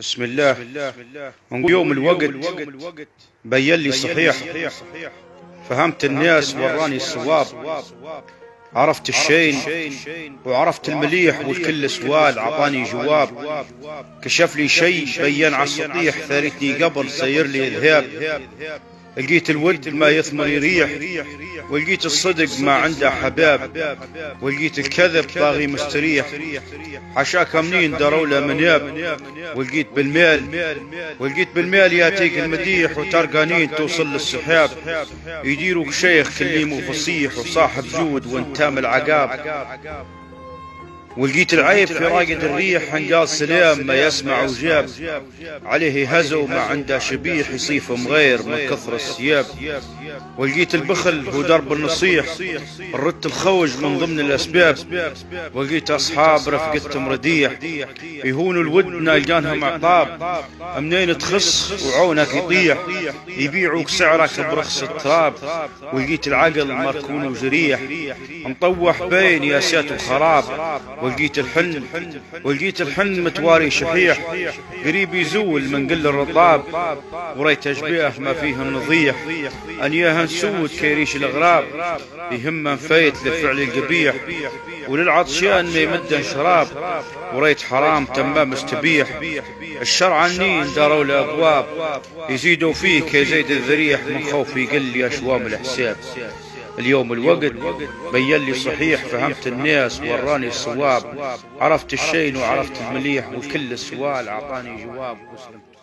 بسم الله. يوم الوقت بين لي صحيح، فهمت الناس وراني الصواب، عرفت الشين وعرفت المليح، والكل سؤال عطاني جواب، كشف لي شي بين عالسطيح، ثارتني قبل سير لي الهاب، لقيت الود ما يثمر يريح، ولقيت الصدق ما عنده حباب، ولقيت الكذب طاغي مستريح، حشاك منين دروله منياب، ولقيت بالمال ياتيك المديح، وترقانين توصل للسحاب، يديروك شيخ كليم وفصيح، وصاحب جود وانتام العقاب، ولقيت العيب في راقد الريح، قال سلام ما يسمع وجاب، عليه هزو ما عنده شبيح، يصيف مغير من كثر الثياب، ولقيت البخل هو درب النصيح، ردت الخوج من ضمن الأسباب، ولقيت أصحاب رفقتهم رديح، يهونوا الود نالجانهم عقاب، منين تخص وعونك يطيح، يبيعوك سعرك برخص التراب، ولقيت العقل مركون وجريح، مطوح بين ياسات وخراب، ولقيت الحن متواري شحيح، قريب يزول من قل الرطاب، وريت أشباه ما فيه النضيح، أنياها نسود كيريش الأغراب، يهم فايت لفعل القبيح، وللعطشان ما يمدن شراب، وريت حرام تمام استبيح، الشرع عني داروا له أبواب، يزيدوا فيه كيزيد الذريح، من خوف يقل أشوام الحساب. اليوم الوقت بين لي صحيح، فهمت الناس وراني الصواب، عرفت الشين وعرفت المليح، وكل السؤال عطاني جواب، وسلمت.